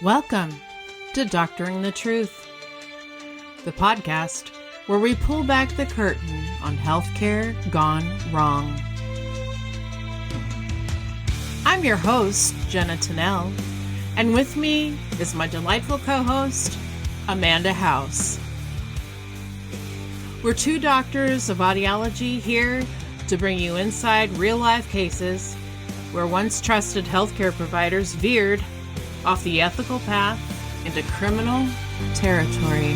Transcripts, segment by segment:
Welcome to Doctoring the Truth, the podcast where we pull back the curtain on healthcare gone wrong. I'm your host, Jenna Tennell, and with me is my delightful co-host, Amanda House. We're two doctors of audiology here to bring you inside real-life cases where once trusted healthcare providers veered off the ethical path into criminal territory.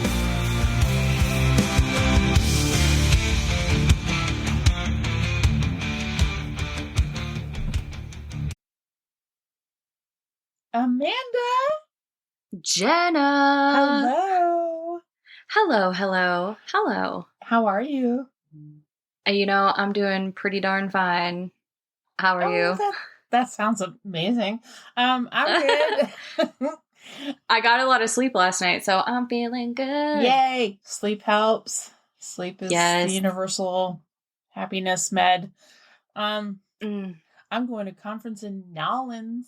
Amanda! Jenna! Hello! Hello. How are you? I'm doing pretty darn fine. How are you? That sounds amazing. I'm good. I got a lot of sleep last night, so I'm feeling good. Yay! Sleep helps. Sleep is the universal happiness med. I'm going to conference in Nolans.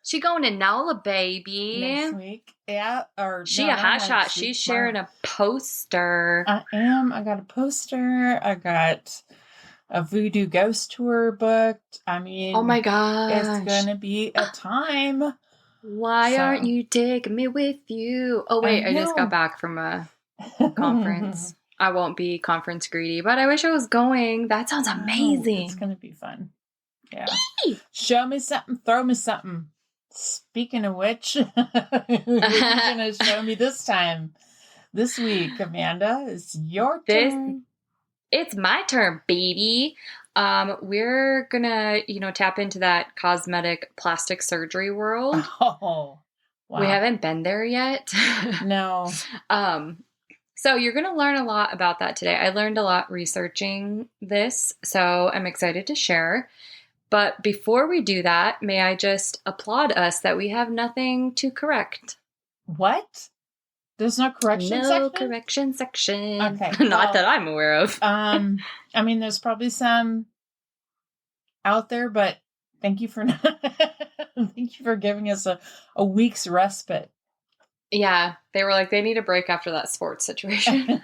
She going to NOLA, baby. Next week. Yeah. She a hot shot. She's sharing a poster. I am. I got a poster. I got a voodoo ghost tour booked. I mean, oh my gosh. It's going to be a time. Why aren't you taking me with you? Oh, wait. I just got back from a conference. I won't be conference greedy, but I wish I was going. That sounds amazing. It's going to be fun. Yeah. Yay! Show me something. Throw me something. Speaking of which, what are you going to show me this week, Amanda? It's your turn. It's my turn, baby. We're gonna, tap into that cosmetic plastic surgery world. Oh, wow. We haven't been there yet. No. So you're gonna learn a lot about that today. I learned a lot researching this, so I'm excited to share. But before we do that, may I just applaud us that we have nothing to correct. What? There's no correction section? No correction section. Okay. Not that I'm aware of. I mean, there's probably some out there, but thank you for giving us a week's respite. Yeah. They were like, they need a break after that sports situation.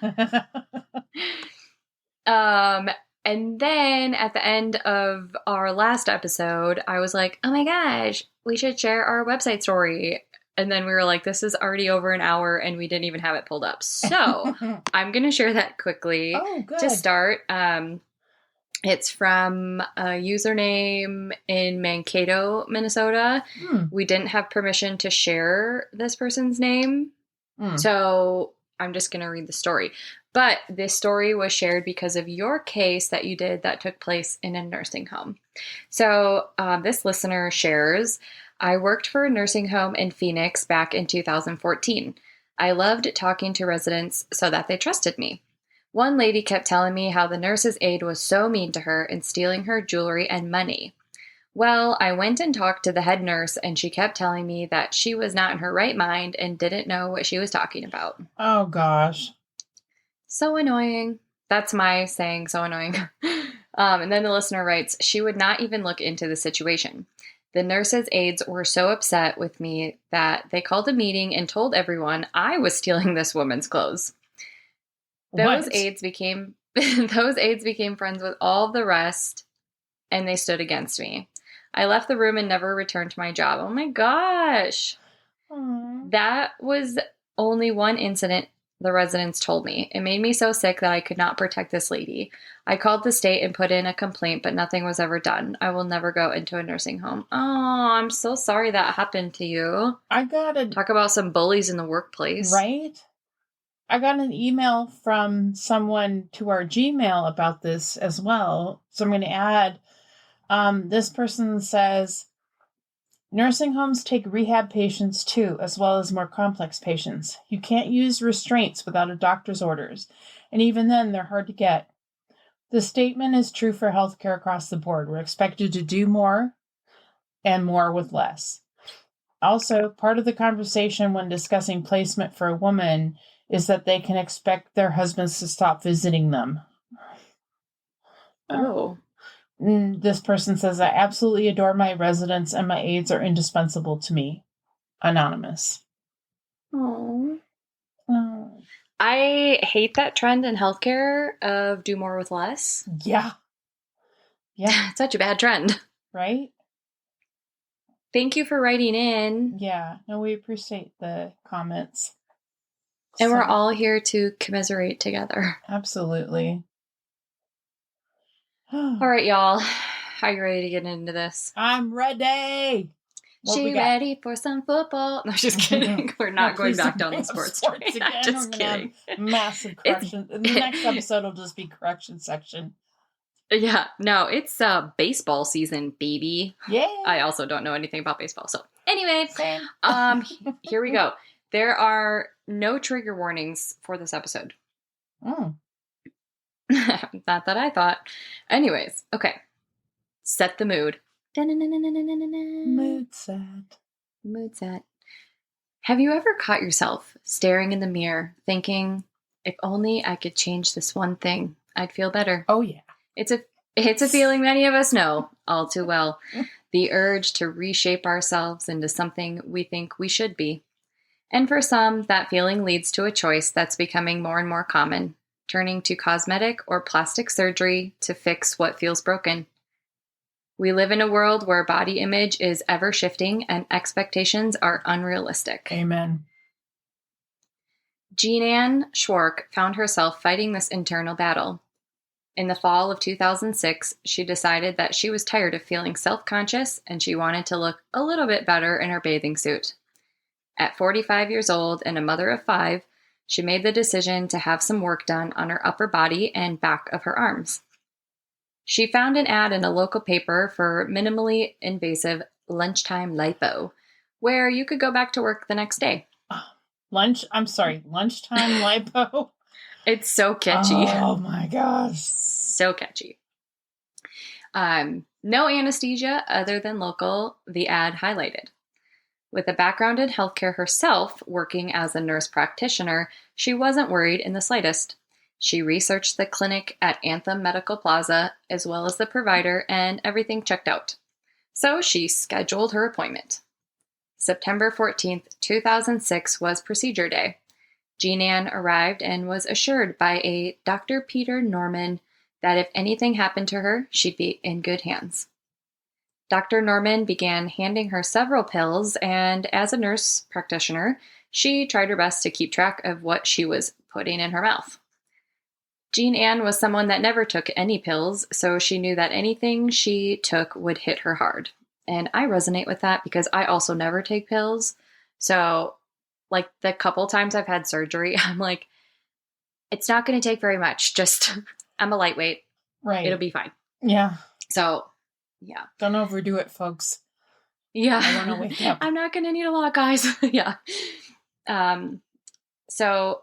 And then at the end of our last episode, I was like, oh my gosh, we should share our website story. And then we were like, this is already over an hour and we didn't even have it pulled up. So I'm going to share that quickly to start. It's from a username in Mankato, Minnesota. We didn't have permission to share this person's name. So I'm just going to read the story. But this story was shared because of your case that you did that took place in a nursing home. So this listener shares, I worked for a nursing home in Phoenix back in 2014. I loved talking to residents so that they trusted me. One lady kept telling me how the nurse's aide was so mean to her and stealing her jewelry and money. Well, I went and talked to the head nurse and she kept telling me that she was not in her right mind and didn't know what she was talking about. Oh, gosh. So annoying. That's my saying, so annoying. And then the listener writes, she would not even look into the situation. The nurse's aides were so upset with me that they called a meeting and told everyone I was stealing this woman's clothes. Those aides became friends with all the rest, and they stood against me. I left the room and never returned to my job. Oh my gosh. Aww. That was only one incident the residents told me. It made me so sick that I could not protect this lady. I called the state and put in a complaint, but nothing was ever done. I will never go into a nursing home. Oh, I'm so sorry that happened to you. I got talk about some bullies in the workplace. Right? I got an email from someone to our Gmail about this as well. So I'm going to add, this person says, nursing homes take rehab patients too, as well as more complex patients. You can't use restraints without a doctor's orders, and even then, they're hard to get. The statement is true for healthcare across the board. We're expected to do more and more with less. Also, part of the conversation when discussing placement for a woman is that they can expect their husbands to stop visiting them. Oh. This person says, I absolutely adore my residents and my aides are indispensable to me. Anonymous. Oh. Oh. I hate that trend in healthcare of do more with less. Yeah. Yeah. It's such a bad trend. Right? Thank you for writing in. Yeah. No, we appreciate the comments. And So- we're all here to commiserate together. Absolutely. All right, y'all. Are you ready to get into this? I'm ready. What we She got? ready for some football? No, just kidding. We're not going please back don't down the bring up sports sports train. again. I'm just We're gonna kidding. have massive correction. The next episode will just be correction section. Yeah, no, it's baseball season, baby. Yay! I also don't know anything about baseball. So anyway, Same. here we go. There are no trigger warnings for this episode. Mm. Not that I thought. Anyways, okay. Set the mood. Mood set. Mood set. Have you ever caught yourself staring in the mirror thinking, if only I could change this one thing, I'd feel better? Oh yeah. It's a feeling many of us know all too well. The urge to reshape ourselves into something we think we should be. And for some, that feeling leads to a choice that's becoming more and more common, turning to cosmetic or plastic surgery to fix what feels broken. We live in a world where body image is ever shifting and expectations are unrealistic. Amen. Jean-Anne Schwark found herself fighting this internal battle. In the fall of 2006, she decided that she was tired of feeling self-conscious and she wanted to look a little bit better in her bathing suit. At 45 years old and a mother of 5, she made the decision to have some work done on her upper body and back of her arms. She found an ad in a local paper for minimally invasive lunchtime lipo, where you could go back to work the next day. Lunchtime lipo. It's so catchy. Oh my gosh. So catchy. No anesthesia other than local, the ad highlighted. With a background in healthcare herself, working as a nurse practitioner, she wasn't worried in the slightest. She researched the clinic at Anthem Medical Plaza, as well as the provider, and everything checked out. So she scheduled her appointment. September 14th, 2006 was procedure day. Jean-Anne arrived and was assured by a Dr. Peter Norman that if anything happened to her, she'd be in good hands. Dr. Norman began handing her several pills, and as a nurse practitioner, she tried her best to keep track of what she was putting in her mouth. Jean-Anne was someone that never took any pills, so she knew that anything she took would hit her hard. And I resonate with that because I also never take pills. So, like, the couple times I've had surgery, I'm like, it's not going to take very much. Just, I'm a lightweight. Right. It'll be fine. Yeah. So, yeah. Don't overdo it, folks. Yeah. I want to wake up. I'm not going to need a lot, guys. Yeah. So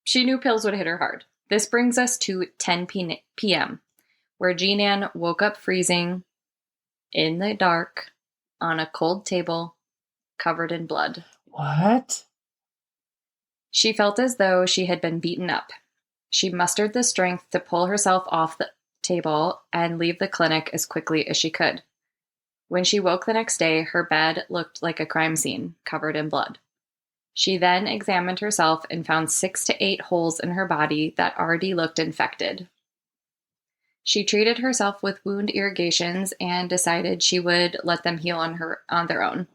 she knew pills would hit her hard. This brings us to 10 p.m., where Jean-Anne woke up freezing in the dark on a cold table covered in blood. What? She felt as though she had been beaten up. She mustered the strength to pull herself off the table and leave the clinic as quickly as she could. When she woke the next day, her bed looked like a crime scene, covered in blood. She then examined herself and found 6 to 8 holes in her body that already looked infected. She treated herself with wound irrigations and decided she would let them heal on their own.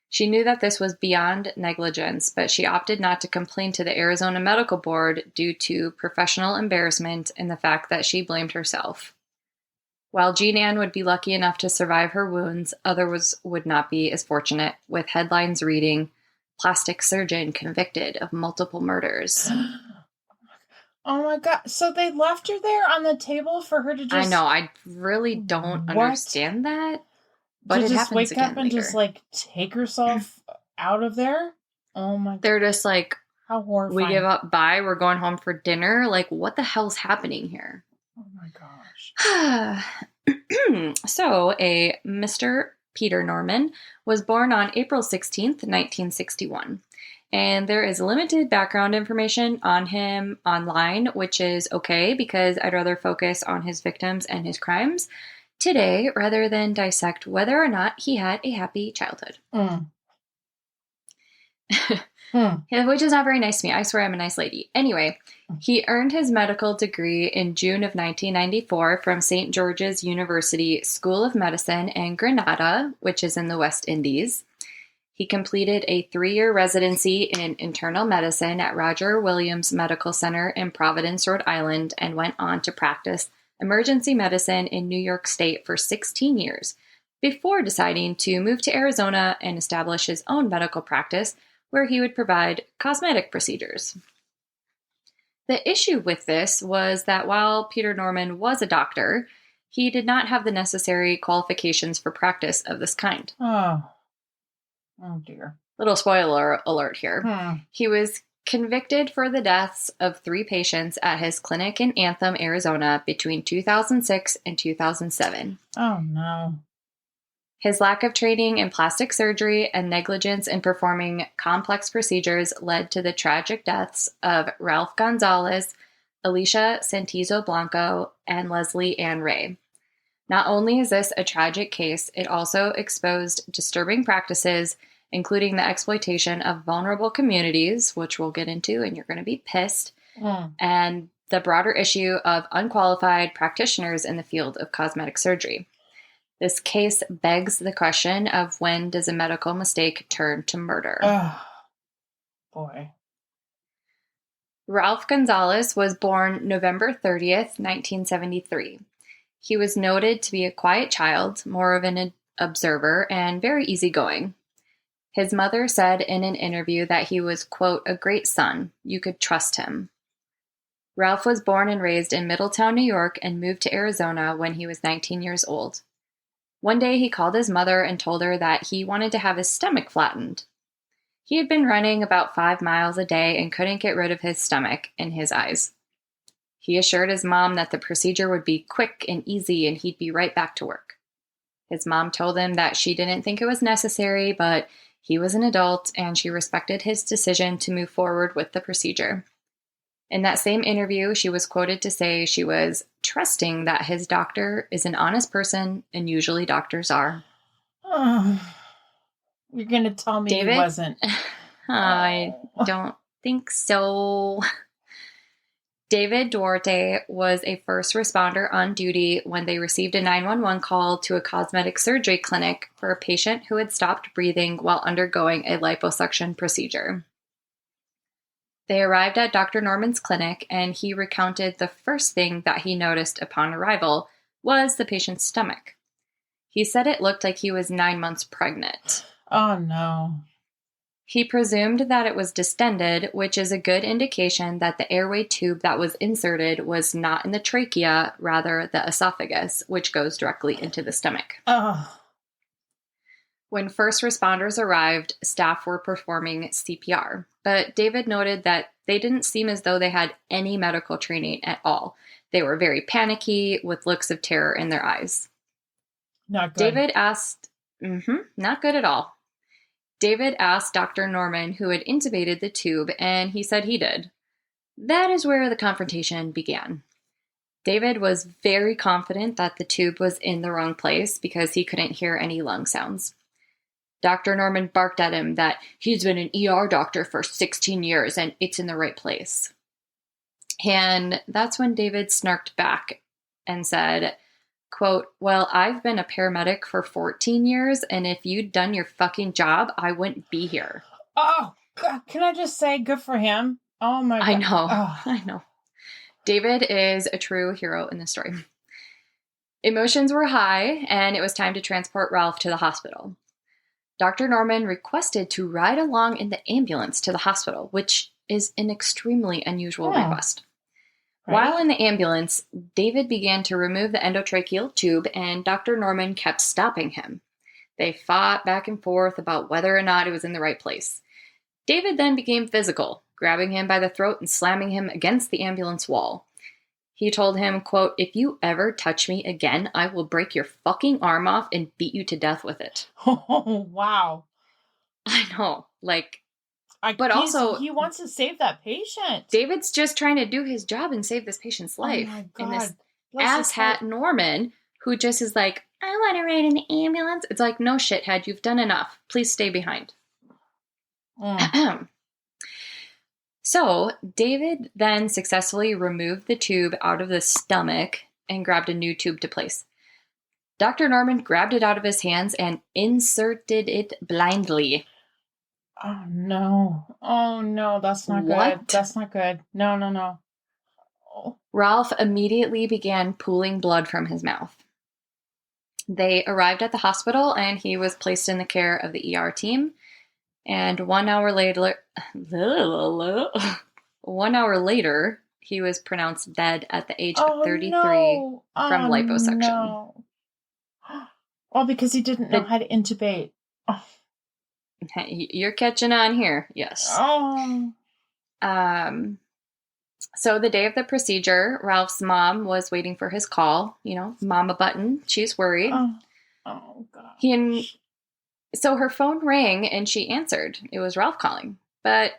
She knew that this was beyond negligence, but she opted not to complain to the Arizona Medical Board due to professional embarrassment and the fact that she blamed herself. While Jean-Anne would be lucky enough to survive her wounds, others would not be as fortunate, with headlines reading, "Plastic surgeon convicted of multiple murders." Oh my God. So they left her there on the table for her to just... I know, I really don't understand that. But to it just happens wake again up and later. just like take herself out of there? Oh my God. They're just like, How horrifying. we give up, bye, we're going home for dinner. Like, what the hell's happening here? Oh my gosh. So, a Mr. Peter Norman was born on April 16th, 1961. And there is limited background information on him online, which is okay because I'd rather focus on his victims and his crimes today rather than dissect whether or not he had a happy childhood. which is not very nice to me. I swear I'm a nice lady. Anyway, he earned his medical degree in June of 1994 from St. George's University School of Medicine in Grenada, which is in the West Indies. He completed a 3-year residency in internal medicine at Roger Williams Medical Center in Providence, Rhode Island, and went on to practice emergency medicine in New York State for 16 years, before deciding to move to Arizona and establish his own medical practice, where he would provide cosmetic procedures. The issue with this was that while Peter Norman was a doctor, he did not have the necessary qualifications for practice of this kind. Oh dear. Little spoiler alert here. He was convicted for the deaths of 3 patients at his clinic in Anthem, Arizona between 2006 and 2007. Oh no. His lack of training in plastic surgery and negligence in performing complex procedures led to the tragic deaths of Ralph Gonzalez, Alicia Santizo Blanco, and Leslie Ann Ray. Not only is this a tragic case, it also exposed disturbing practices, including the exploitation of vulnerable communities, which we'll get into, and you're going to be pissed, and the broader issue of unqualified practitioners in the field of cosmetic surgery. This case begs the question of when does a medical mistake turn to murder? Oh, boy. Ralph Gonzalez was born November 30th, 1973. He was noted to be a quiet child, more of an observer, and very easygoing. His mother said in an interview that he was, quote, a great son. You could trust him. Ralph was born and raised in Middletown, New York, and moved to Arizona when he was 19 years old. One day he called his mother and told her that he wanted to have his stomach flattened. He had been running about 5 miles a day and couldn't get rid of his stomach, in his eyes. He assured his mom that the procedure would be quick and easy and he'd be right back to work. His mom told him that she didn't think it was necessary, but he was an adult and she respected his decision to move forward with the procedure. In that same interview, she was quoted to say she was trusting that his doctor is an honest person, and usually doctors are. You're going to tell me David? He wasn't. I don't think so. David Duarte was a first responder on duty when they received a 911 call to a cosmetic surgery clinic for a patient who had stopped breathing while undergoing a liposuction procedure. They arrived at Dr. Norman's clinic, and he recounted the first thing that he noticed upon arrival was the patient's stomach. He said it looked like he was 9 months pregnant. Oh, no. He presumed that it was distended, which is a good indication that the airway tube that was inserted was not in the trachea, rather the esophagus, which goes directly into the stomach. When first responders arrived, staff were performing CPR, but David noted that they didn't seem as though they had any medical training at all. They were very panicky, with looks of terror in their eyes. Not good. David asked, not good at all. David asked Dr. Norman who had intubated the tube, and he said he did. That is where the confrontation began. David was very confident that the tube was in the wrong place because he couldn't hear any lung sounds. Dr. Norman barked at him that he's been an ER doctor for 16 years and it's in the right place. And that's when David snarked back and said, quote, well, I've been a paramedic for 14 years, and if you'd done your fucking job, I wouldn't be here. Oh, God. Can I just say good for him? Oh, my God. I know. I know. David is a true hero in this story. Emotions were high, and it was time to transport Ralph to the hospital. Dr. Norman requested to ride along in the ambulance to the hospital, which is an extremely unusual request. Right. While in the ambulance, David began to remove the endotracheal tube, and Dr. Norman kept stopping him. They fought back and forth about whether or not it was in the right place. David then became physical, grabbing him by the throat and slamming him against the ambulance wall. He told him, quote, if you ever touch me again, I will break your fucking arm off and beat you to death with it. Oh, wow. I know, but also, he wants to save that patient. David's just trying to do his job and save this patient's life. Oh my God. And this asshat Norman, who just is like, I want to ride in the ambulance. It's like, no, shithead, you've done enough. Please stay behind. Mm. So David then successfully removed the tube out of the stomach and grabbed a new tube to place. Dr. Norman grabbed it out of his hands and inserted it blindly. Oh, no. Oh, no. That's not What? good. That's not good. No, no, no. Oh. Ralph immediately began pooling blood from his mouth. They arrived at the hospital and he was placed in the care of the ER team. And 1 hour later, he was pronounced dead at the age of 33 no. from liposuction. No. Well, because he didn't know how to intubate. Oh. You're catching on here. Yes. Oh. So the day of the procedure, Ralph's mom was waiting for his call. Mama button. She's worried. Oh God. So her phone rang and she answered. It was Ralph calling, but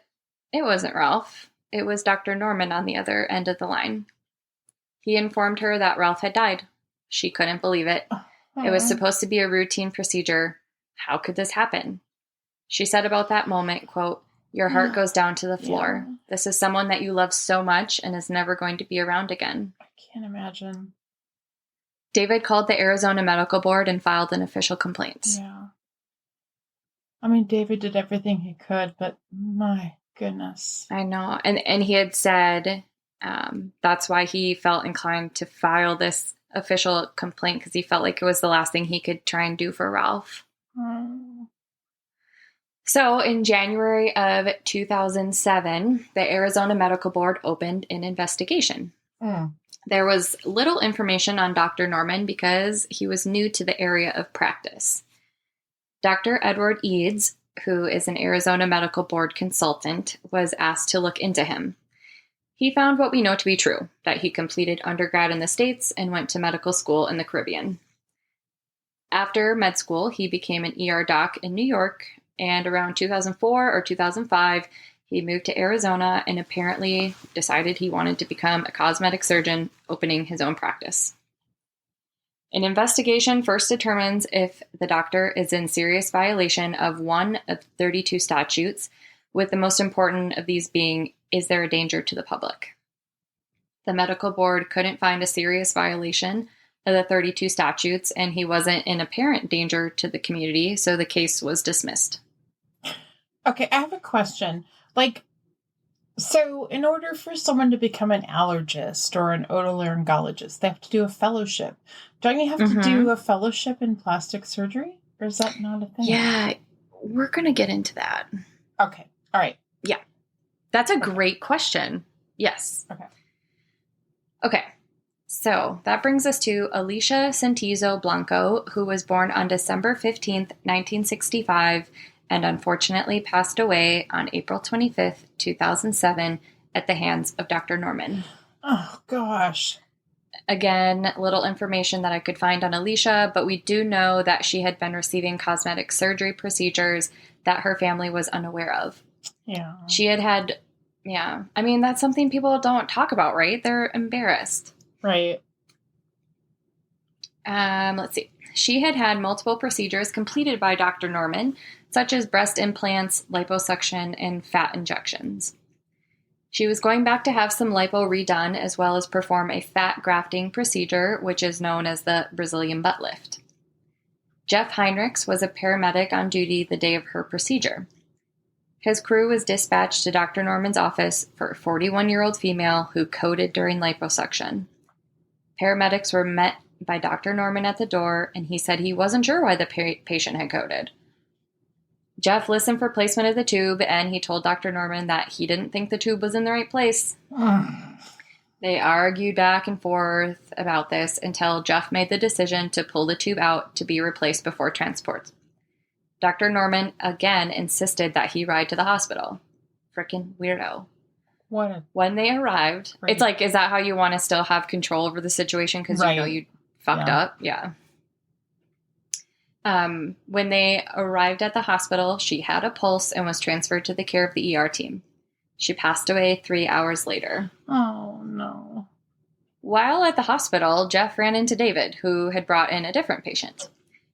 it wasn't Ralph. It was Dr. Norman on the other end of the line. He informed her that Ralph had died. She couldn't believe it. It was supposed to be a routine procedure. How could this happen? She said about that moment, quote, "Your heart goes down to the floor. Yeah. This is someone that you love so much and is never going to be around again." I can't imagine. David called the Arizona Medical Board and filed an official complaint. Yeah. I mean, David did everything he could, but my goodness. I know. And he had said that's why he felt inclined to file this official complaint, because he felt like it was the last thing he could try and do for Ralph. So in January of 2007, the Arizona Medical Board opened an investigation. There was little information on Dr. Norman because he was new to the area of practice. Dr. Edward Eads, who is an Arizona Medical Board consultant, was asked to look into him. He found what we know to be true, that he completed undergrad in the States and went to medical school in the Caribbean. After med school, he became an ER doc in New York, and around 2004 or 2005, he moved to Arizona and apparently decided he wanted to become a cosmetic surgeon, opening his own practice. An investigation first determines if the doctor is in serious violation of one of 32 statutes, with the most important of these being, is there a danger to the public? The medical board couldn't find a serious violation of the 32 statutes, and he wasn't in apparent danger to the community, so the case was dismissed. Okay, I have a question. So in order for someone to become an allergist or an otolaryngologist, they have to do a fellowship. Don't you have to do a fellowship in plastic surgery? Or is that not a thing? Yeah, we're going to get into that. Okay, all right. Yeah, that's a great question. Yes. Okay, so that brings us to Alicia Santizo Blanco, who was born on December 15th, 1965, and unfortunately passed away on April 25th, 2007, at the hands of Dr. Norman. Oh, gosh. Again, little information that I could find on Alicia, but we do know that she had been receiving cosmetic surgery procedures that her family was unaware of. Yeah. She had, I mean, that's something people don't talk about, right? They're embarrassed. Right. Let's see. She had multiple procedures completed by Dr. Norman, such as breast implants, liposuction, and fat injections. She was going back to have some lipo redone, as well as perform a fat grafting procedure, which is known as the Brazilian butt lift. Jeff Heinrichs was a paramedic on duty the day of her procedure. His crew was dispatched to Dr. Norman's office for a 41-year-old female who coded during liposuction. Paramedics were met by Dr. Norman at the door, and he said he wasn't sure why the patient had coded. Jeff listened for placement of the tube, and he told Dr. Norman that he didn't think the tube was in the right place. They argued back and forth about this until Jeff made the decision to pull the tube out to be replaced before transport. Dr. Norman again insisted that he ride to the hospital. Frickin' weirdo. When they arrived, it's like, is that how you want to still have control over the situation? Because you know you fucked up? Yeah. When they arrived at the hospital, she had a pulse and was transferred to the care of the ER team. She passed away 3 hours later. Oh, no. While at the hospital, Jeff ran into David, who had brought in a different patient.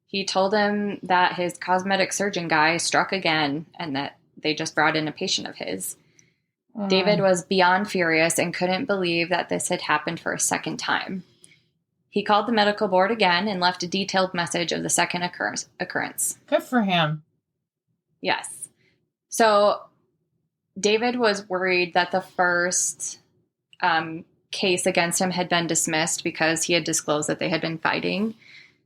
He told him that his cosmetic surgeon guy struck again and that they just brought in a patient of his. David was beyond furious and couldn't believe that this had happened for a second time. He called the medical board again and left a detailed message of the second occurrence. Good for him. Yes. So David was worried that the first case against him had been dismissed because he had disclosed that they had been fighting.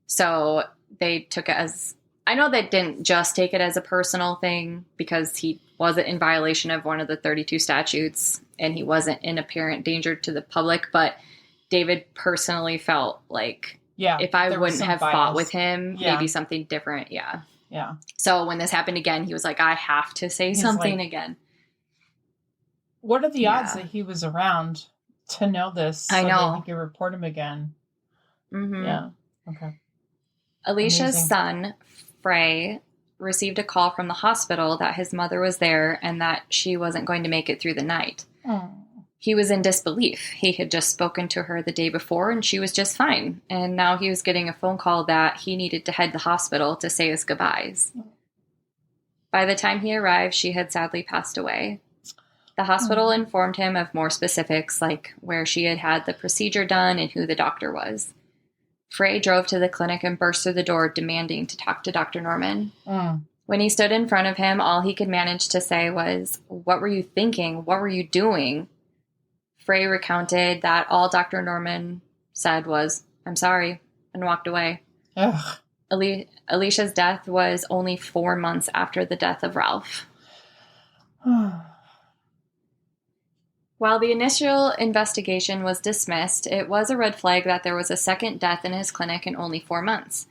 So they took it as, I know they didn't just take it as a personal thing because he wasn't in violation of one of the 32 statutes and he wasn't in apparent danger to the public, but David personally felt like if I wouldn't have fought with him, maybe something different. Yeah. Yeah. So when this happened again, he was like, I have to say something again. What are the odds that he was around to know this so that he could report him again? Mm-hmm. Yeah. Okay. Alicia's son, Frey, received a call from the hospital that his mother was there and that she wasn't going to make it through the night. Oh. He was in disbelief. He had just spoken to her the day before and she was just fine. And now he was getting a phone call that he needed to head to the hospital to say his goodbyes. By the time he arrived, she had sadly passed away. The hospital informed him of more specifics, like where she had had the procedure done and who the doctor was. Frey drove to the clinic and burst through the door, demanding to talk to Dr. Norman. When he stood in front of him, all he could manage to say was, "What were you thinking? What were you doing?" Frey recounted that all Dr. Norman said was, "I'm sorry," and walked away. Ugh. Alicia's death was only 4 months after the death of Ralph. While the initial investigation was dismissed, it was a red flag that there was a second death in his clinic in only 4 months.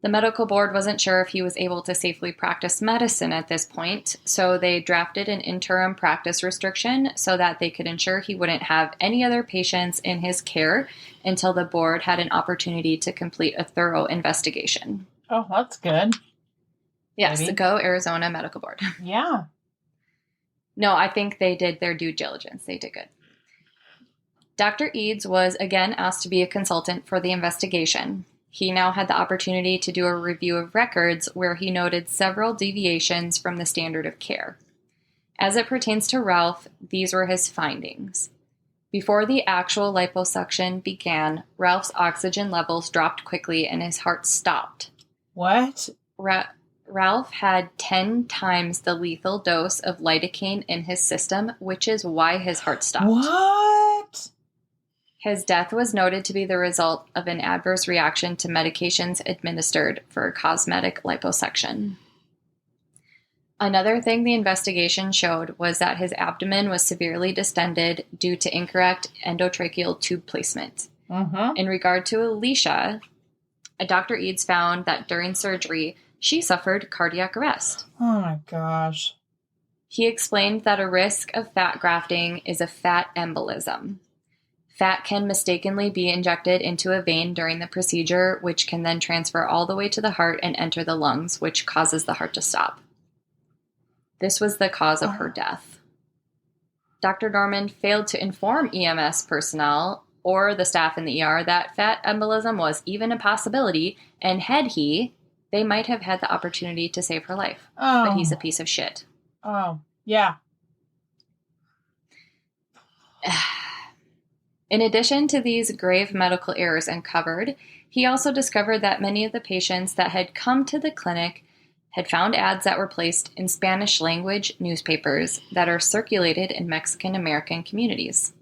The medical board wasn't sure if he was able to safely practice medicine at this point, so they drafted an interim practice restriction so that they could ensure he wouldn't have any other patients in his care until the board had an opportunity to complete a thorough investigation. Oh, that's good. Yes, the Go Arizona Medical Board. Yeah. No, I think they did their due diligence. They did good. Dr. Eads was again asked to be a consultant for the investigation. He now had the opportunity to do a review of records where he noted several deviations from the standard of care. As it pertains to Ralph, these were his findings. Before the actual liposuction began, Ralph's oxygen levels dropped quickly and his heart stopped. What? Ralph had 10 times the lethal dose of lidocaine in his system, which is why his heart stopped. What? His death was noted to be the result of an adverse reaction to medications administered for cosmetic liposuction. Another thing the investigation showed was that his abdomen was severely distended due to incorrect endotracheal tube placement. In regard to Alicia, Dr. Eads found that during surgery, she suffered cardiac arrest. Oh my gosh. He explained that a risk of fat grafting is a fat embolism. Fat can mistakenly be injected into a vein during the procedure, which can then transfer all the way to the heart and enter the lungs, which causes the heart to stop. This was the cause of her death. Dr. Norman failed to inform EMS personnel or the staff in the ER that fat embolism was even a possibility, and had he, they might have had the opportunity to save her life. But he's a piece of shit. Oh, yeah. In addition to these grave medical errors uncovered, he also discovered that many of the patients that had come to the clinic had found ads that were placed in Spanish language newspapers that are circulated in Mexican American communities.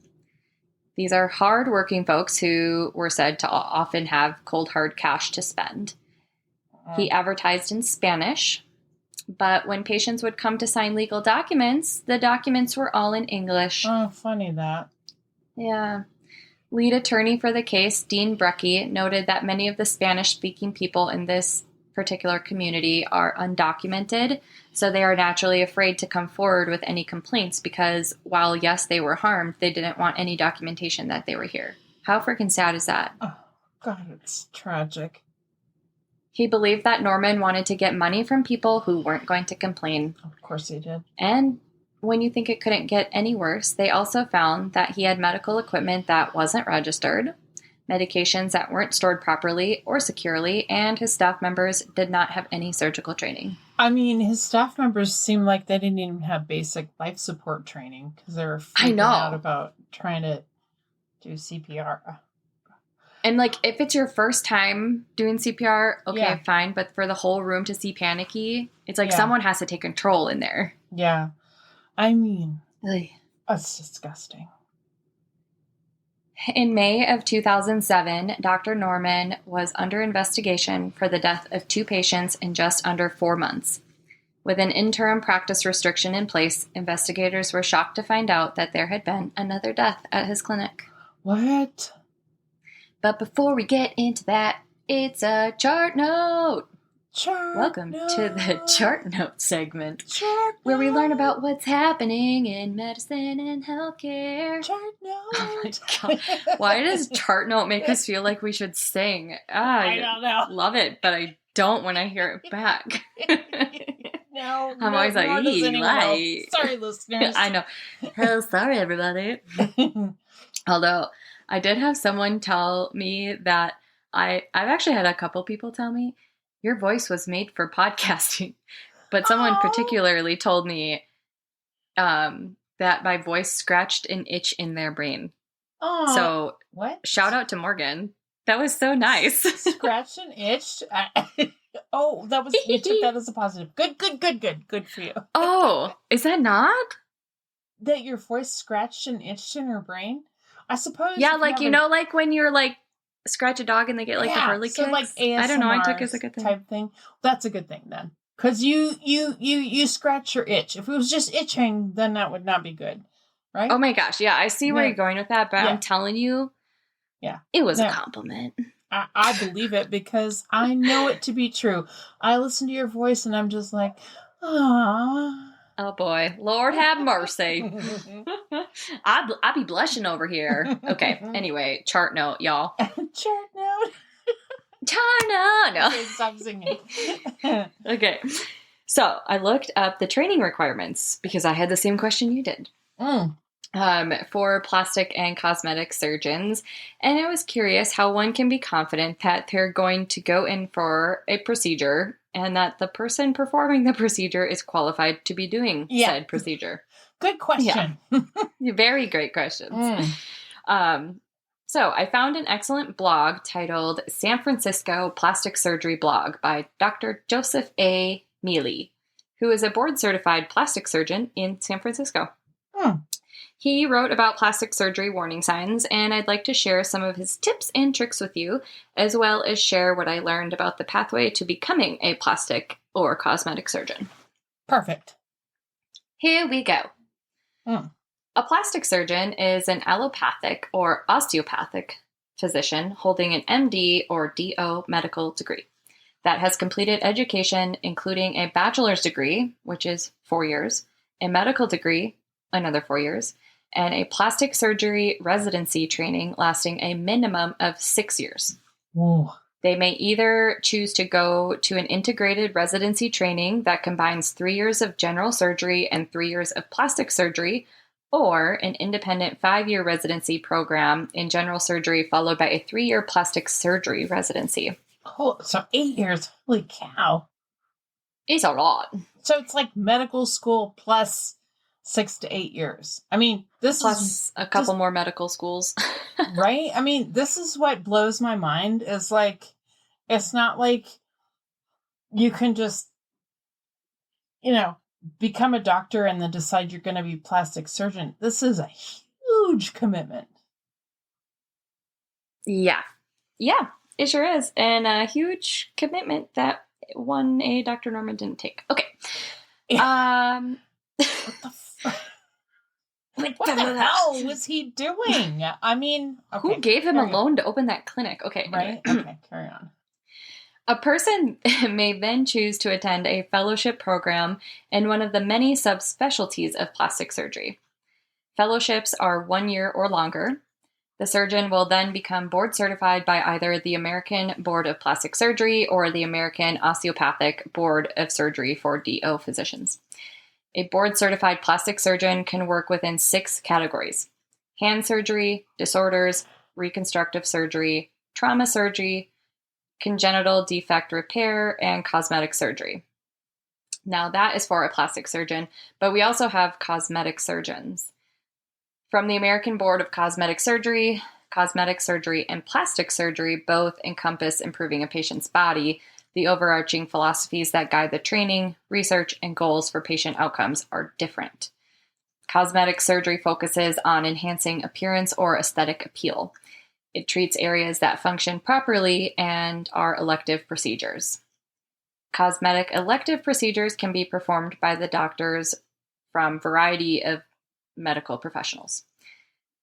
These are hard-working folks who were said to often have cold hard cash to spend. He advertised in Spanish, but when patients would come to sign legal documents, the documents were all in English. Oh, funny that. Yeah. Lead attorney for the case, Dean Brecky, noted that many of the Spanish-speaking people in this particular community are undocumented, so they are naturally afraid to come forward with any complaints because while, yes, they were harmed, they didn't want any documentation that they were here. How freaking sad is that? Oh, God, it's tragic. He believed that Norman wanted to get money from people who weren't going to complain. Of course he did. And when you think it couldn't get any worse, they also found that he had medical equipment that wasn't registered, medications that weren't stored properly or securely, and his staff members did not have any surgical training. I mean, his staff members seem like they didn't even have basic life support training because they were freaking out about trying to do CPR. And, like, if it's your first time doing CPR, okay, Yeah. fine. But for the whole room to see panicky, it's like Yeah. someone has to take control in there. Yeah. I mean, Ugh. that's disgusting. In May of 2007, Dr. Norman was under investigation for the death of 2 patients in just under 4 months. With an interim practice restriction in place, investigators were shocked to find out that there had been another death at his clinic. What? But before we get into that, it's a chart note. Welcome note. to the chart note segment, Chart where we learn note. about what's happening in medicine and healthcare. Chart note. Oh my God. Why does chart note make us feel like we should sing? I don't know. Love it, but I don't when I hear it back. No, I'm always like, nor does anyone else. like. Sorry, listeners. I know. Oh, sorry, everybody. Although I did have someone tell me that I've actually had a couple people tell me your voice was made for podcasting, but someone particularly told me that my voice scratched an itch in their brain. Oh, So what? Shout out to Morgan. That was so nice. Scratched and itched. Oh, that was, you took that as a positive. Good for you. Oh, is that not? That your voice scratched and itched in her brain? I suppose. Yeah, like, you know, like when you're like, scratch a dog and they get like the whirly kicks. So like ASMR I don't know. I took it as a good thing. Type thing. That's a good thing then, because you scratch your itch. If it was just itching, then that would not be good, right? Oh my gosh, yeah, I see where you're going with that, but I'm telling you, it was a compliment. I believe it because I know it to be true. I listen to your voice and I'm just like, ah. Oh boy, Lord have mercy. I be blushing over here. Okay, anyway, chart note, y'all. Chart note. Chart note. No. Okay, stop singing. Okay, so I looked up the training requirements because I had the same question you did. For plastic and cosmetic surgeons, and I was curious how one can be confident that they're going to go in for a procedure and that the person performing the procedure is qualified to be doing said procedure. Good question. Yeah. Very great questions. So I found an excellent blog titled San Francisco Plastic Surgery Blog by Dr. Joseph A. Mealy, who is a board-certified plastic surgeon in San Francisco. He wrote about plastic surgery warning signs, and I'd like to share some of his tips and tricks with you, as well as share what I learned about the pathway to becoming a plastic or cosmetic surgeon. Perfect. Here we go. A plastic surgeon is an allopathic or osteopathic physician holding an MD or DO medical degree that has completed education including a bachelor's degree, which is 4 years, a medical degree, another 4 years, and a plastic surgery residency training lasting a minimum of 6 years. Ooh. They may either choose to go to an integrated residency training that combines 3 years of general surgery and 3 years of plastic surgery, or an independent 5-year residency program in general surgery followed by a 3-year plastic surgery residency. Oh, so 8 years. Holy cow. It's a lot. So it's like medical school plus 6 to 8 years. I mean, this plus is a couple more medical schools. Right? I mean, this is what blows my mind is like, it's not like you can just, become a doctor and then decide you're going to be a plastic surgeon. This is a huge commitment. Yeah. Yeah, it sure is. And a huge commitment that a Dr. Norman didn't take. Okay. What the hell was he doing? I mean, okay, who gave him a loan to open that clinic? Okay. Right? Okay, carry on. A person may then choose to attend a fellowship program in one of the many subspecialties of plastic surgery. Fellowships are 1 year or longer. The surgeon will then become board certified by either the American Board of Plastic Surgery or the American Osteopathic Board of Surgery for DO physicians. A board-certified plastic surgeon can work within 6 categories: hand surgery, disorders, reconstructive surgery, trauma surgery, congenital defect repair, and cosmetic surgery. Now, that is for a plastic surgeon, but we also have cosmetic surgeons. From the American Board of cosmetic surgery, and plastic surgery both encompass improving a patient's body. The overarching philosophies that guide the training, research, and goals for patient outcomes are different. Cosmetic surgery focuses on enhancing appearance or aesthetic appeal. It treats areas that function properly and are elective procedures. Cosmetic elective procedures can be performed by the doctors from a variety of medical professionals.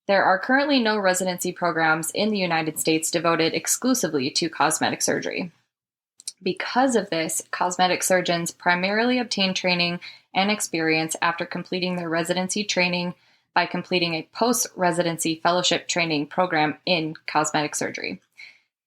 There are currently no residency programs in the United States devoted exclusively to cosmetic surgery. Because of this, cosmetic surgeons primarily obtain training and experience after completing their residency training by completing a post-residency fellowship training program in cosmetic surgery.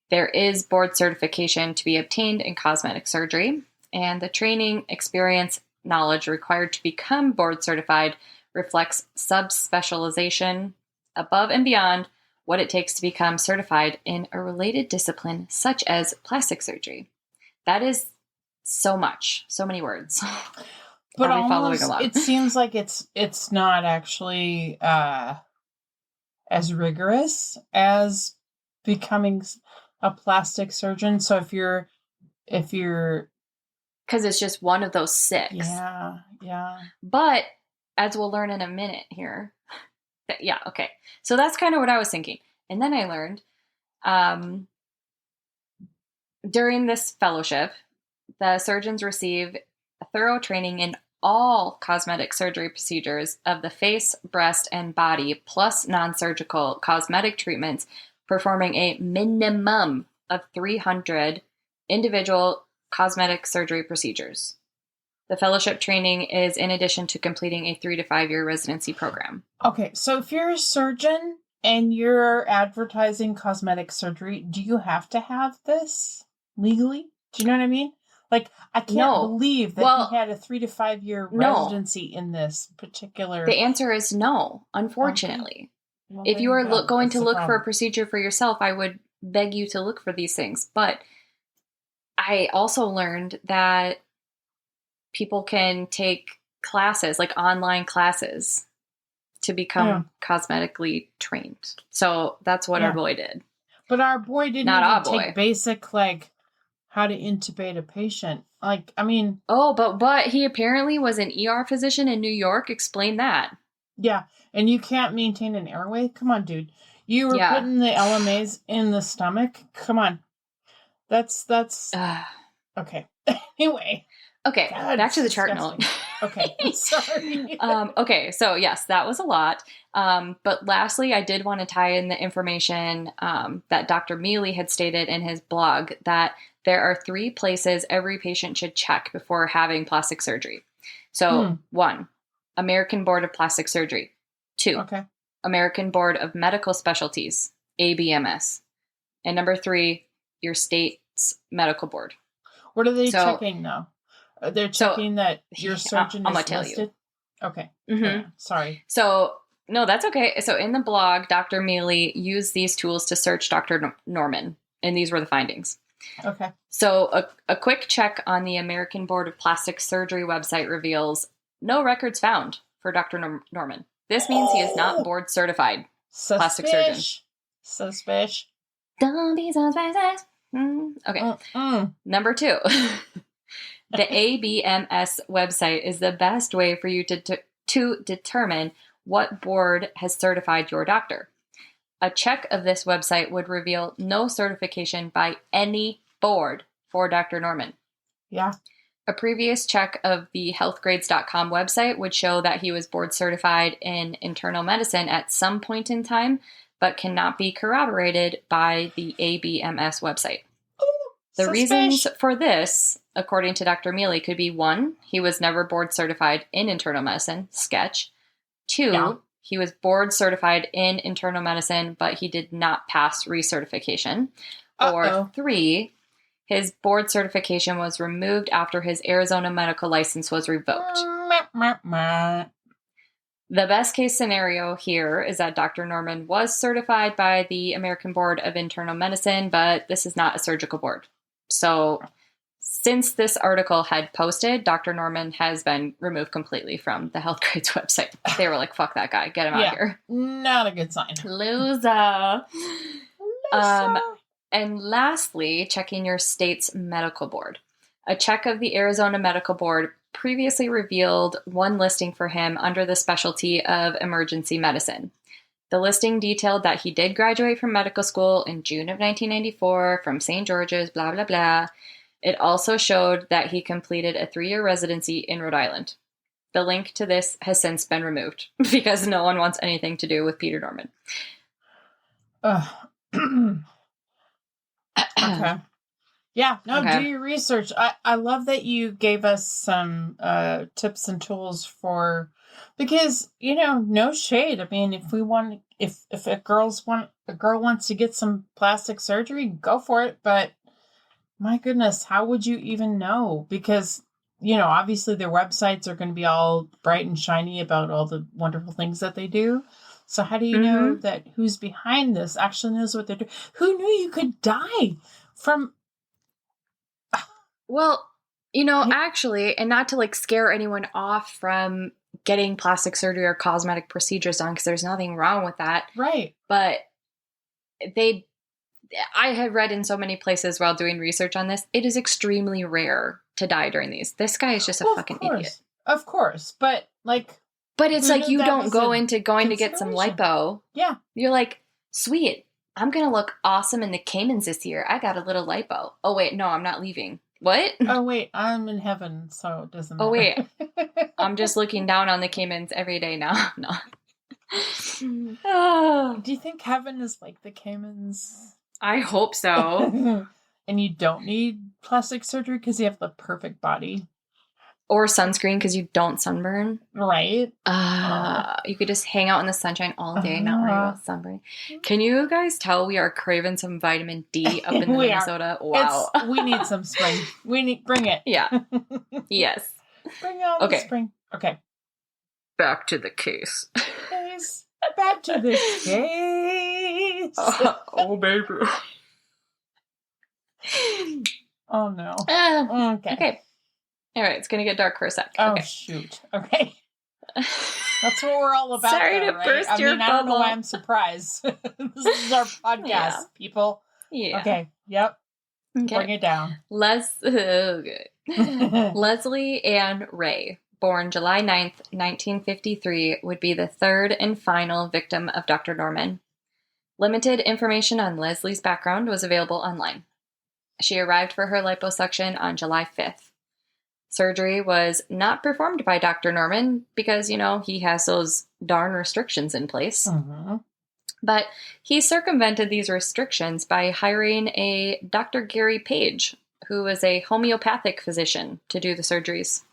There is board certification to be obtained in cosmetic surgery, and the training, experience, knowledge required to become board certified reflects subspecialization above and beyond what it takes to become certified in a related discipline such as plastic surgery. That is so much, so many words. But are we following along? It seems like it's not actually as rigorous as becoming a plastic surgeon. So if you're because it's just one of those 6. Yeah. But as we'll learn in a minute here, yeah, okay. So that's kind of what I was thinking. And then I learned during this fellowship, the surgeons receive a thorough training in all cosmetic surgery procedures of the face, breast, and body, plus non-surgical cosmetic treatments, performing a minimum of 300 individual cosmetic surgery procedures. The fellowship training is in addition to completing a 3 to 5 year residency program. Okay, so if you're a surgeon and you're advertising cosmetic surgery, do you have to have this legally? Do you know what I mean? Like, I can't believe that he had a 3 to 5 year residency in this particular... The answer is no, unfortunately. Okay. Well, if you are going to look for a procedure for yourself, I would beg you to look for these things. But I also learned that people can take classes, like online classes, to become cosmetically trained. So that's what our boy did. But our boy didn't even take basic, like, how to intubate a patient. Like, I mean... Oh, but he apparently was an ER physician in New York. Explain that. Yeah, and you can't maintain an airway? Come on, dude. You were putting the LMAs in the stomach? Come on. That's... Okay. Anyway... Okay, God, back to the chart note. Okay, sorry. Okay, so yes, that was a lot. But lastly, I did want to tie in the information that Dr. Mealy had stated in his blog that there are 3 places every patient should check before having plastic surgery. So 1, American Board of Plastic Surgery. 2, American Board of Medical Specialties, ABMS. And number 3, your state's medical board. What are they checking now? They're checking that your surgeon is listed? Okay. Mm-hmm. Sorry. So, no, that's okay. So in the blog, Dr. Mealy used these tools to search Dr. Norman, and these were the findings. Okay. So a quick check on the American Board of Plastic Surgery website reveals no records found for Dr. Norman. This means he is not board certified plastic surgeon. Suspicious. Don't be suspicious. Okay. Number 2. The ABMS website is the best way for you to determine what board has certified your doctor. A check of this website would reveal no certification by any board for Dr. Norman. Yeah. A previous check of the healthgrades.com website would show that he was board certified in internal medicine at some point in time, but cannot be corroborated by the ABMS website. The reasons for this, according to Dr. Mealy, could be 1, he was never board certified in internal medicine, sketch. 2, he was board certified in internal medicine, but he did not pass recertification. Or 3, his board certification was removed after his Arizona medical license was revoked. The best case scenario here is that Dr. Norman was certified by the American Board of Internal Medicine, but this is not a surgical board. So Since this article had posted, Dr. Norman has been removed completely from the Health Grades website. They were like, fuck that guy. Get him out of here. Not a good sign. Loser. And lastly, checking your state's medical board. A check of the Arizona Medical Board previously revealed one listing for him under the specialty of emergency medicine. The listing detailed that he did graduate from medical school in June of 1994 from St. George's, blah, blah, blah. It also showed that he completed a 3-year residency in Rhode Island. The link to this has since been removed because no one wants anything to do with Peter Norman. Okay. Yeah, no, Okay. Do your research. I love that you gave us some tips and tools for, because, no shade. I mean, if a girl wants to get some plastic surgery, go for it. But my goodness, how would you even know? Because, obviously their websites are going to be all bright and shiny about all the wonderful things that they do. So how do you know that who's behind this actually knows what they're doing? Who knew you could die from... Well, actually, and not to like scare anyone off from getting plastic surgery or cosmetic procedures done, because there's nothing wrong with that. Right. But I have read in so many places while doing research on this, it is extremely rare to die during these. This guy is just a fucking idiot. Of course. But it's like you don't go into going to get some lipo. Yeah. You're like, sweet, I'm going to look awesome in the Caymans this year. I got a little lipo. Oh, wait, no, I'm not leaving. What? Oh, wait, I'm in heaven, so it doesn't matter. Oh, wait, I'm just looking down on the Caymans every day now. No. Do you think heaven is like the Caymans? I hope so. And you don't need plastic surgery because you have the perfect body. Or sunscreen because you don't sunburn. Right. You could just hang out in the sunshine all day, not worry about sunburn. Can you guys tell we are craving some vitamin D up in Minnesota? Wow. We need some spring. Bring it. Yeah. Yes. Bring on the spring. Okay. Back to the case. Back to the case. Oh, baby. Oh, no. Okay. All right, it's going to get dark for a sec. Oh, okay. Shoot. Okay. That's what we're all about. Sorry though, to right? burst your I don't know why I'm surprised. This is our podcast, people. Yeah. Okay. Yep. Okay. Bring it down. Leslie Ann Ray, born July 9th, 1953, would be the third and final victim of Dr. Norman. Limited information on Leslie's background was available online. She arrived for her liposuction on July 5th. Surgery was not performed by Dr. Norman because, he has those darn restrictions in place. Mm-hmm. But he circumvented these restrictions by hiring a Dr. Gary Page, who was a homeopathic physician, to do the surgeries.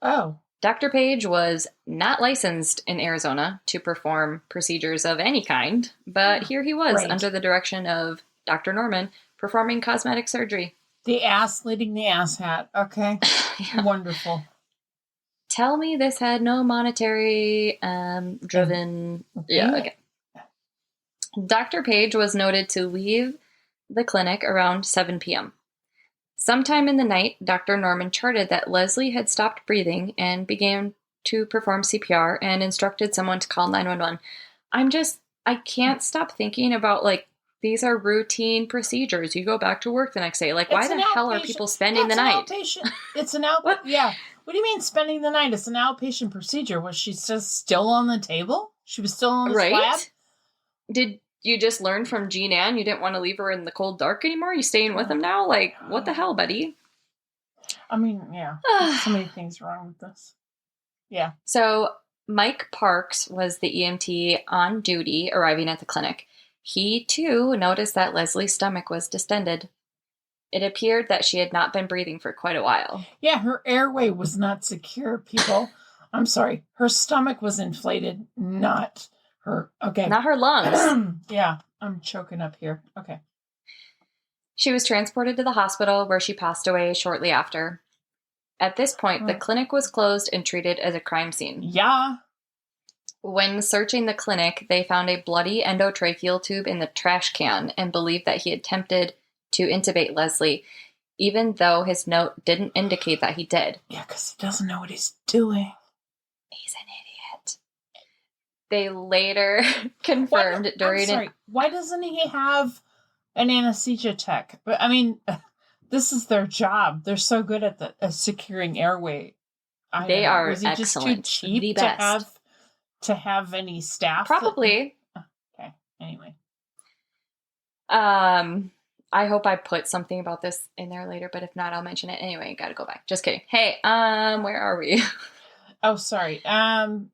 Oh. Dr. Page was not licensed in Arizona to perform procedures of any kind, but here he was under the direction of Dr. Norman performing cosmetic surgery. The ass leading the ass hat. Okay. Yeah. Wonderful. Tell me this had no monetary driven. Yeah, okay. Dr. Page was noted to leave the clinic around 7 p.m. Sometime in the night, Dr. Norman charted that Leslie had stopped breathing and began to perform CPR and instructed someone to call 911. I can't stop thinking about, these are routine procedures. You go back to work the next day. Why the hell are people spending the night? It's an outpatient. What? Yeah. What do you mean spending the night? It's an outpatient procedure. Was she just still on the table? She was still on the slab? Did you just learn from Jean Ann you didn't want to leave her in the cold dark anymore? You staying with him now? What the hell, buddy? I mean, yeah. So many things wrong with this. Yeah. So Mike Parks was the EMT on duty arriving at the clinic. He, too, noticed that Leslie's stomach was distended. It appeared that she had not been breathing for quite a while. Yeah, her airway was not secure, people. I'm sorry. Her stomach was inflated, not her... Okay. Not her lungs. Yeah, I'm choking up here. Okay. She was transported to the hospital where she passed away shortly after. At this point, the clinic was closed and treated as a crime scene. Yeah. When searching the clinic, they found a bloody endotracheal tube in the trash can and believed that he attempted to intubate Leslie. even though his note didn't indicate that he did. Yeah, because he doesn't know what he's doing. He's an idiot. They later confirmed why doesn't he have an anesthesia tech? But I mean, this is their job. They're so good at securing airway. They are Was he excellent. just too cheap to have any staff? Probably. Okay. Anyway. I hope I put something about this in there later, but if not, I'll mention it. Anyway, gotta go back. Just kidding. Hey, where are we? Oh, sorry.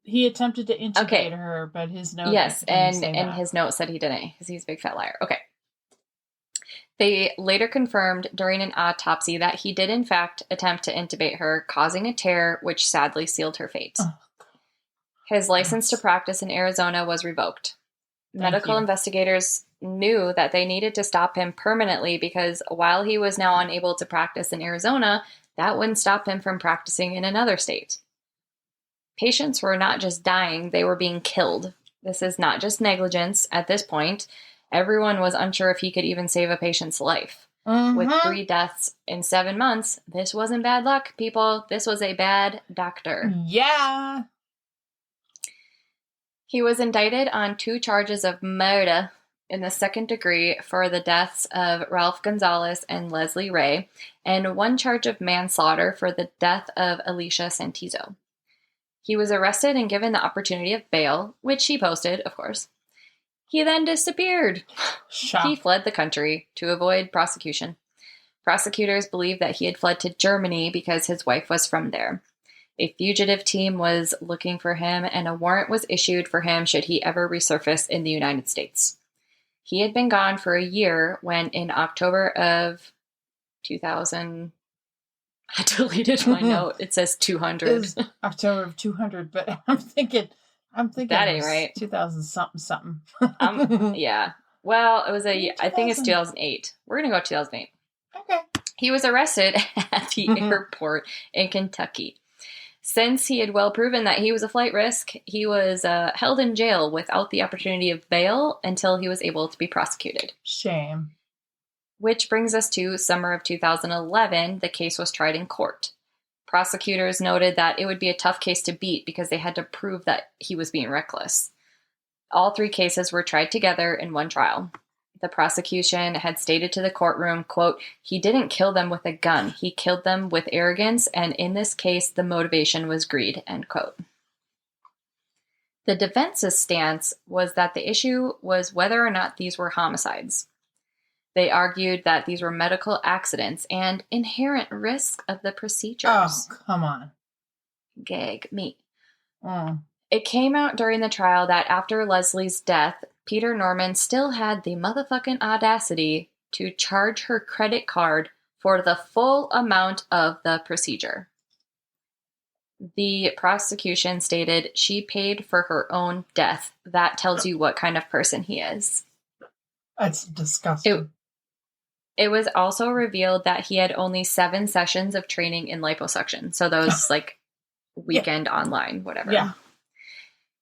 He attempted to intubate her, but his note. Yes, and his note said he didn't because he's a big fat liar. Okay. They later confirmed during an autopsy that he did in fact attempt to intubate her, causing a tear, which sadly sealed her fate. Oh. His license to practice in Arizona was revoked. Medical investigators knew that they needed to stop him permanently because while he was now unable to practice in Arizona, that wouldn't stop him from practicing in another state. Patients were not just dying, they were being killed. This is not just negligence at this point. Everyone was unsure if he could even save a patient's life. Mm-hmm. With 3 deaths in 7 months, this wasn't bad luck, people. This was a bad doctor. Yeah. He was indicted on 2 charges of murder in the 2nd degree for the deaths of Ralph Gonzalez and Leslie Ray, and 1 charge of manslaughter for the death of Alicia Santizo. He was arrested and given the opportunity of bail, which he posted, of course. He then disappeared. He fled the country to avoid prosecution. Prosecutors believe that he had fled to Germany because his wife was from there. A fugitive team was looking for him, and a warrant was issued for him should he ever resurface in the United States. He had been gone for a year when, in October of 2000, I deleted my note. It says 200. It was October of 200, but I'm thinking that ain't right. 2000 something. Yeah. Well, it was I think it's 2008. We're going to go 2008. Okay. He was arrested at the airport in Kentucky. Since he had well proven that he was a flight risk, he was held in jail without the opportunity of bail until he was able to be prosecuted. Shame. Which brings us to summer of 2011. The case was tried in court. Prosecutors noted that it would be a tough case to beat because they had to prove that he was being reckless. All 3 cases were tried together in one trial. The prosecution had stated to the courtroom, quote, "He didn't kill them with a gun. He killed them with arrogance, and in this case, the motivation was greed," end quote. The defense's stance was that the issue was whether or not these were homicides. They argued that these were medical accidents and inherent risk of the procedures. Oh, come on. Gag me. It came out during the trial that after Leslie's death, Peter Norman still had the motherfucking audacity to charge her credit card for the full amount of the procedure. The prosecution stated she paid for her own death. That tells you what kind of person he is. That's disgusting. It was also revealed that he had only 7 sessions of training in liposuction. So those like weekend online, whatever. Yeah.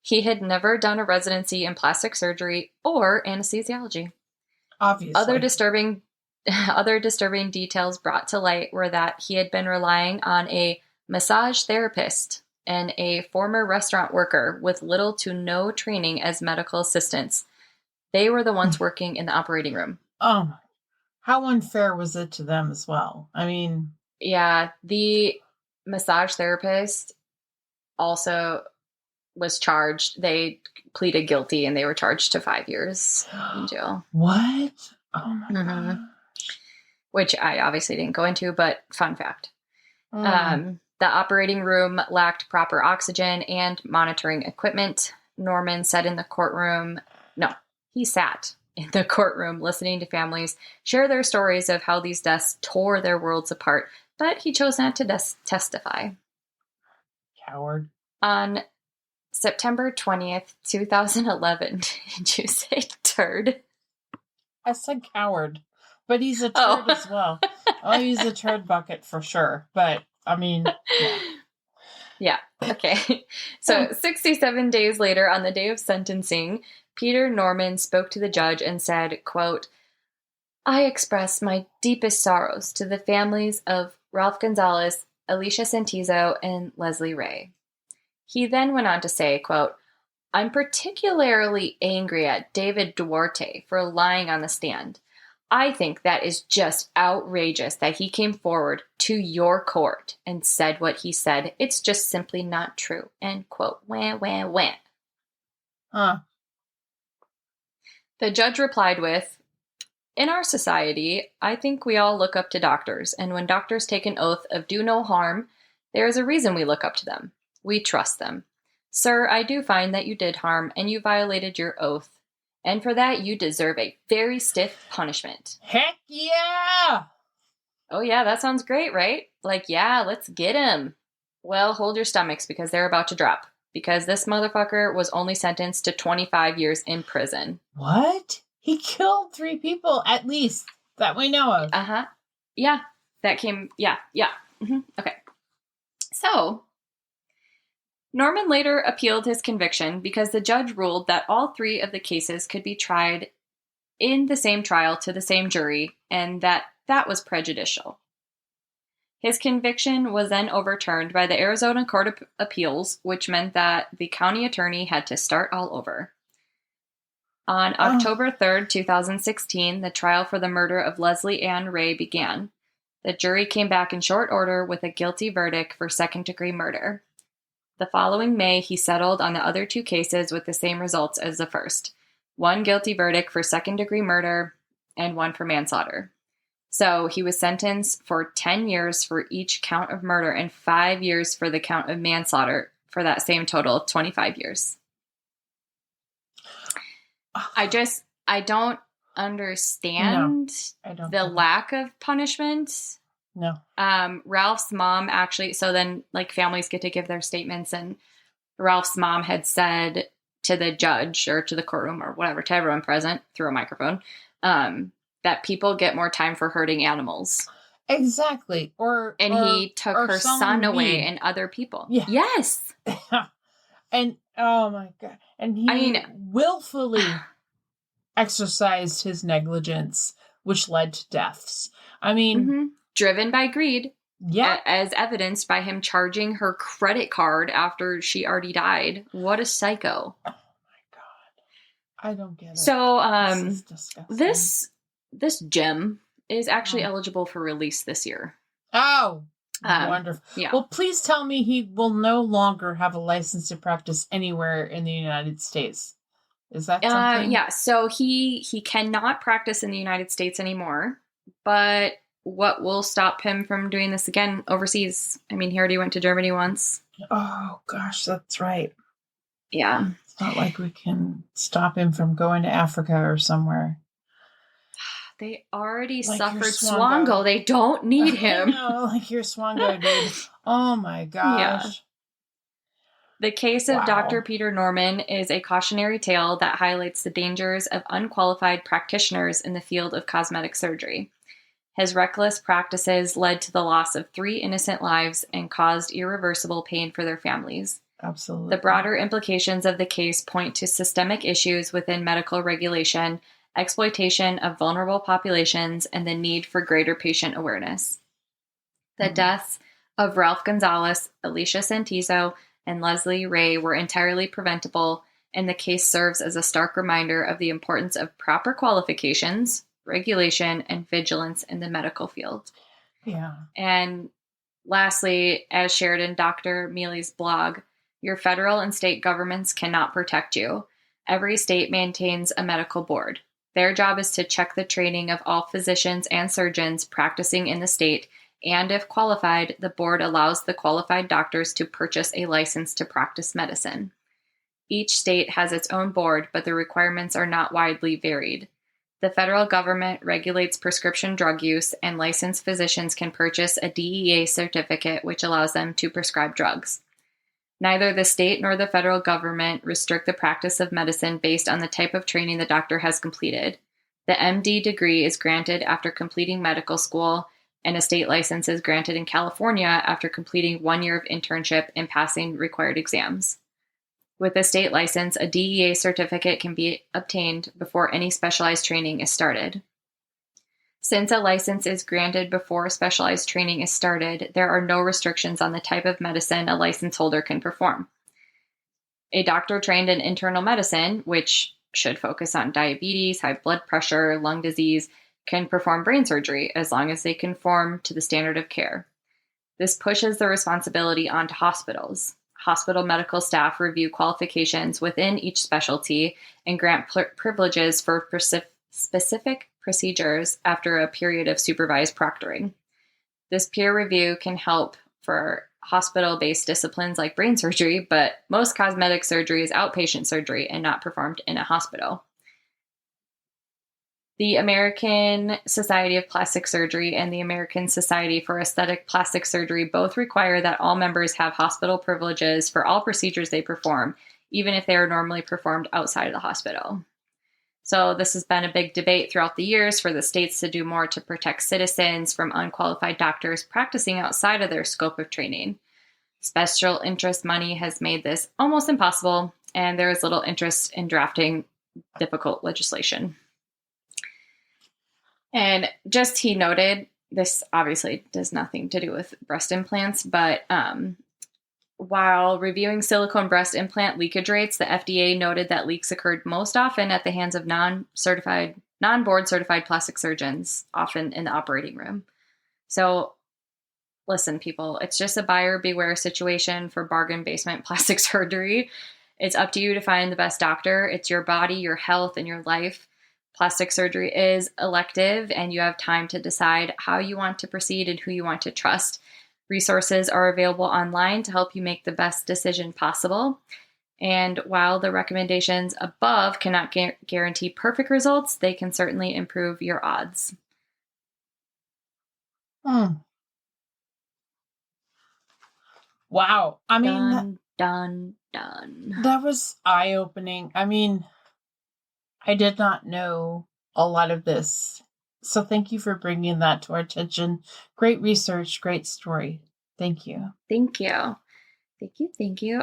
He had never done a residency in plastic surgery or anesthesiology. Obviously. Other disturbing details brought to light were that he had been relying on a massage therapist and a former restaurant worker with little to no training as medical assistants. They were the ones working in the operating room. Oh, how unfair was it to them as well? I mean... Yeah, the massage therapist also was charged. They pleaded guilty and they were charged to 5 years in jail. What? Oh my God. Which I obviously didn't go into, but fun fact. The operating room lacked proper oxygen and monitoring equipment. Norman said in the courtroom, he sat in the courtroom listening to families share their stories of how these deaths tore their worlds apart, but he chose not to testify. Coward. On September 20th, 2011, did you say turd? I said coward, but he's a turd as well. Oh, he's a turd bucket for sure, but I mean, yeah. Okay. So 67 days later, on the day of sentencing, Peter Norman spoke to the judge and said, quote, I express my deepest sorrows to the families of Ralph Gonzalez, Alicia Santizo, and Leslie Ray. He then went on to say, quote, I'm particularly angry at David Duarte for lying on the stand. I think that is just outrageous that he came forward to your court and said what he said. It's just simply not true. End quote. Wah, wah, wah. Huh. The judge replied with, in our society, I think we all look up to doctors, and when doctors take an oath of do no harm, there is a reason we look up to them. We trust them. Sir, I do find that you did harm, and you violated your oath, and for that you deserve a very stiff punishment. Heck yeah! Oh yeah, that sounds great, right? Like, yeah, let's get him. Well, hold your stomachs because they're about to drop, because this motherfucker was only sentenced to 25 years in prison. What? He killed 3 people, at least, that we know of. Uh-huh. Yeah, that came, yeah. Mm-hmm. Okay. So, Norman later appealed his conviction because the judge ruled that all 3 of the cases could be tried in the same trial to the same jury, and that was prejudicial. His conviction was then overturned by the Arizona Court of Appeals, which meant that the county attorney had to start all over. On October 3rd, 2016, the trial for the murder of Leslie Ann Ray began. The jury came back in short order with a guilty verdict for second-degree murder. The following May, he settled on the other 2 cases with the same results as the first. 1 guilty verdict for second-degree murder and 1 for manslaughter. So he was sentenced for 10 years for each count of murder and 5 years for the count of manslaughter for that same total of 25 years. I don't understand the lack of punishment. No. Ralph's mom actually, so then like families get to give their statements, and Ralph's mom had said to the judge or to the courtroom or whatever, to everyone present through a microphone, that people get more time for hurting animals. Exactly. He took her son away and other people. Yeah. Yes. And oh my God. And he willfully exercised his negligence, which led to deaths. I mean, driven by greed. Yeah. As evidenced by him charging her credit card after she already died. What a psycho. Oh my God. I don't get it. So, this is disgusting. This gem is actually eligible for release this year. Oh, wonderful. Yeah. Well, please tell me he will no longer have a license to practice anywhere in the United States. Is that something? Yeah, so he cannot practice in the United States anymore, but what will stop him from doing this again overseas? I mean, he already went to Germany once. Oh, gosh, that's right. Yeah. It's not like we can stop him from going to Africa or somewhere. They already suffered Swango. They don't need him. No, like your Swango, dude. Oh, my gosh. Yeah. The case of Dr. Peter Norman is a cautionary tale that highlights the dangers of unqualified practitioners in the field of cosmetic surgery. His reckless practices led to the loss of 3 innocent lives and caused irreversible pain for their families. Absolutely. The broader implications of the case point to systemic issues within medical regulation, exploitation of vulnerable populations, and the need for greater patient awareness. The deaths of Ralph Gonzalez, Alicia Santizo, and Leslie Ray were entirely preventable, and the case serves as a stark reminder of the importance of proper qualifications, regulation, and vigilance in the medical field. Yeah. And lastly, as shared in Dr. Mealy's blog, your federal and state governments cannot protect you. Every state maintains a medical board. Their job is to check the training of all physicians and surgeons practicing in the state, and if qualified, the board allows the qualified doctors to purchase a license to practice medicine. Each state has its own board, but the requirements are not widely varied. The federal government regulates prescription drug use, and licensed physicians can purchase a DEA certificate, which allows them to prescribe drugs. Neither the state nor the federal government restrict the practice of medicine based on the type of training the doctor has completed. The MD degree is granted after completing medical school, and a state license is granted in California after completing 1 year of internship and passing required exams. With a state license, a DEA certificate can be obtained before any specialized training is started. Since a license is granted before specialized training is started, there are no restrictions on the type of medicine a license holder can perform. A doctor trained in internal medicine, which should focus on diabetes, high blood pressure, lung disease, can perform brain surgery as long as they conform to the standard of care. This pushes the responsibility onto hospitals. Hospital medical staff review qualifications within each specialty and grant privileges for specific procedures after a period of supervised proctoring. This peer review can help for hospital-based disciplines like brain surgery, but most cosmetic surgery is outpatient surgery and not performed in a hospital. The American Society of Plastic Surgery and the American Society for Aesthetic Plastic Surgery both require that all members have hospital privileges for all procedures they perform, even if they are normally performed outside of the hospital. So this has been a big debate throughout the years for the states to do more to protect citizens from unqualified doctors practicing outside of their scope of training. Special interest money has made this almost impossible, and there is little interest in drafting difficult legislation. And just he noted, this obviously does nothing to do with breast implants, but while reviewing silicone breast implant leakage rates, the FDA noted that leaks occurred most often at the hands of non-board certified plastic surgeons, often in the operating room. So listen, people, it's just a buyer beware situation for bargain basement plastic surgery. It's up to you to find the best doctor. It's your body, your health, and your life. Plastic surgery is elective, and you have time to decide how you want to proceed and who you want to trust. Resources are available online to help you make the best decision possible. And while the recommendations above cannot guarantee perfect results, they can certainly improve your odds. Wow. I mean, done. That was eye-opening. I mean, I did not know a lot of this. So thank you for bringing that to our attention. Great research, great story. Thank you. Thank you.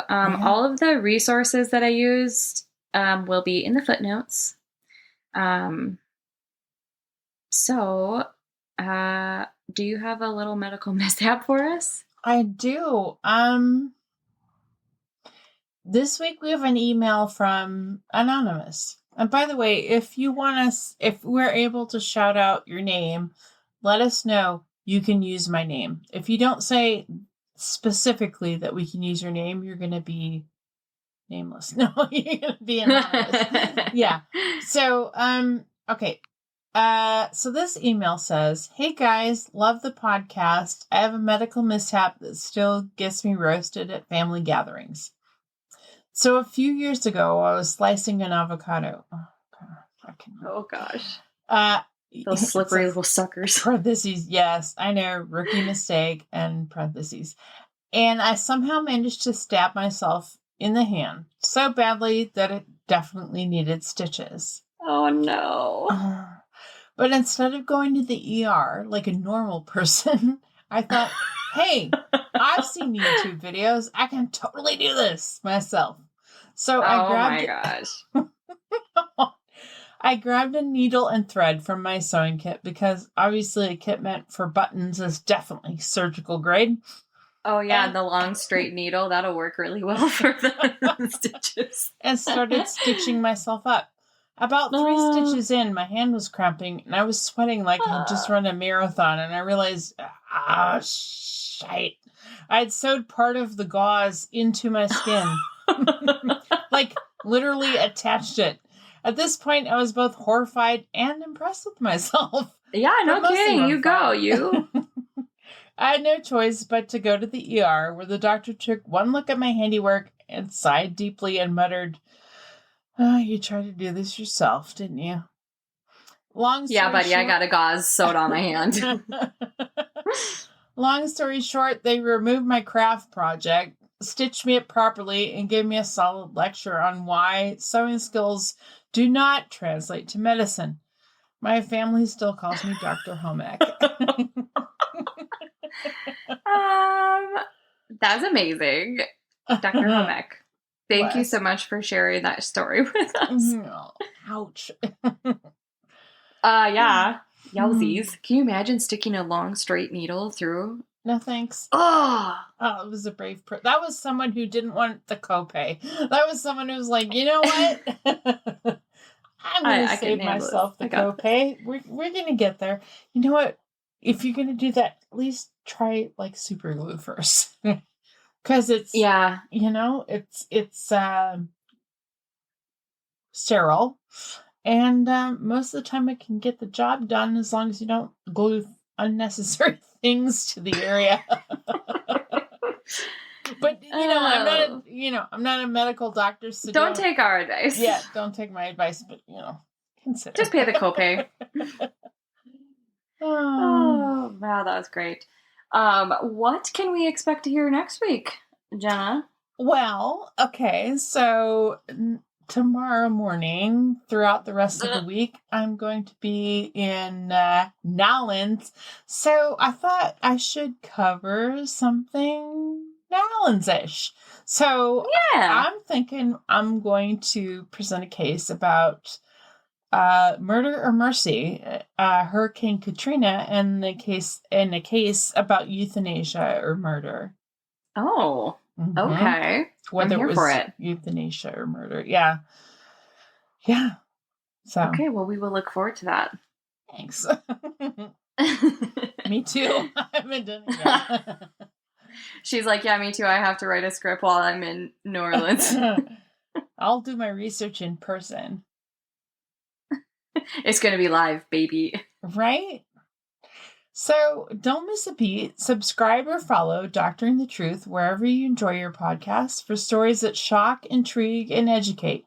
All of the resources that I used will be in the footnotes. So do you have a little medical mishap for us? I do. This week we have an email from Anonymous. And by the way, if we're able to shout out your name, let us know. You can use my name. If you don't say specifically that we can use your name, you're going to be nameless. No, you're going to be anonymous. Yeah. So, okay. So this email says, "Hey guys, love the podcast. I have a medical mishap that still gets me roasted at family gatherings. So a few years ago, I was slicing an avocado." Oh gosh. Those slippery little suckers. Parentheses, yes, I know, rookie mistake, and parentheses. And I somehow managed to stab myself in the hand so badly that it definitely needed stitches. Oh no. But instead of going to the ER like a normal person, I thought, hey, I've seen YouTube videos. I can totally do this myself. So I grabbed a needle and thread from my sewing kit because obviously a kit meant for buttons is definitely surgical grade. Oh yeah, and the long straight needle, that'll work really well for the stitches. And started stitching myself up. About 3 stitches in, my hand was cramping and I was sweating like I'd just run a marathon, and I realized, shite. I had sewed part of the gauze into my skin. Like, literally attached it. At this point, I was both horrified and impressed with myself. Yeah, no kidding. You go, you. I had no choice but to go to the ER, where the doctor took one look at my handiwork and sighed deeply and muttered, "You tried to do this yourself, didn't you?" Yeah, buddy, I got a gauze sewed on my hand. Long story short, they removed my craft project, stitched me up properly, and gave me a solid lecture on why sewing skills do not translate to medicine. My family still calls me Dr. Homek. That's amazing. Dr. Homek. Thank you so much for sharing that story with us. Ouch. Yeah. Yowzies. Can you imagine sticking a long straight needle through? No thanks. Oh, It was a brave that was someone who didn't want the copay. That was someone who was like, you know what? I'm going to save myself the copay. We're going to get there. You know what? If you're going to do that, at least try like super glue first. Because it's, it's sterile. And most of the time it can get the job done as long as you don't glue unnecessary things to the area. But I'm not a medical doctor, so don't take our advice. Yeah, don't take my advice, but consider. Just pay the copay. Oh, wow, that was great. What can we expect to hear next week, Jenna? Well, okay, so tomorrow morning, throughout the rest of the week, I'm going to be in Nowlands. So I thought I should cover something Nowlands-ish. So I'm thinking I'm going to present a case about Murder or Mercy, Hurricane Katrina, and a case about euthanasia or murder. Oh, okay. Whether I'm here it was for it. Euthanasia or murder. Yeah. So okay, well, we will look forward to that. Thanks. Me too. I haven't done it yet. She's like, yeah, me too. I have to write a script while I'm in New Orleans. I'll do my research in person. It's going to be live, baby. Right? So don't miss a beat. Subscribe or follow Doctoring the Truth wherever you enjoy your podcast for stories that shock, intrigue, and educate.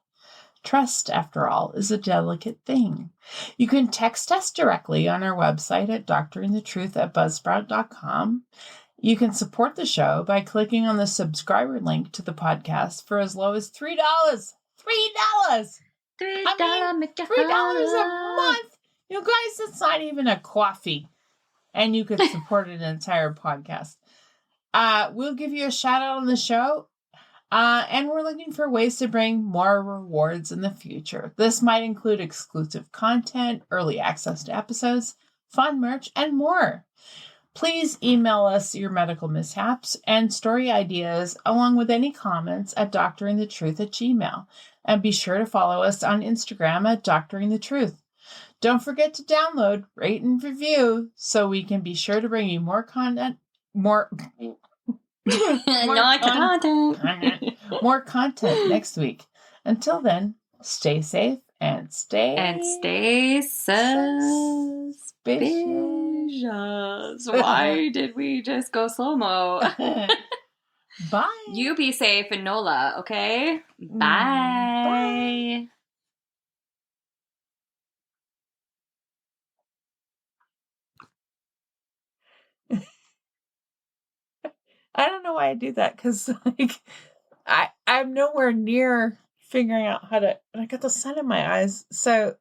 Trust, after all, is a delicate thing. You can text us directly on our website at doctoringthetruth@buzzsprout.com. You can support the show by clicking on the subscriber link to the podcast for as low as $3. $3! $3 a month! You guys, it's not even a coffee. And you could support an entire podcast. We'll give you a shout out on the show. And we're looking for ways to bring more rewards in the future. This might include exclusive content, early access to episodes, fun merch, and more. Please email us your medical mishaps and story ideas, along with any comments at doctoringthetruth@gmail.com. And be sure to follow us on Instagram at doctoringthetruth. Don't forget to download, rate, and review so we can be sure to bring you more content, more content next week. Until then, stay safe and stay suspicious. Why did we just go slow-mo? Bye. You be safe in NOLA, okay? Bye. I don't know why I do that, because I'm nowhere near figuring out how to, and I got the sun in my eyes, so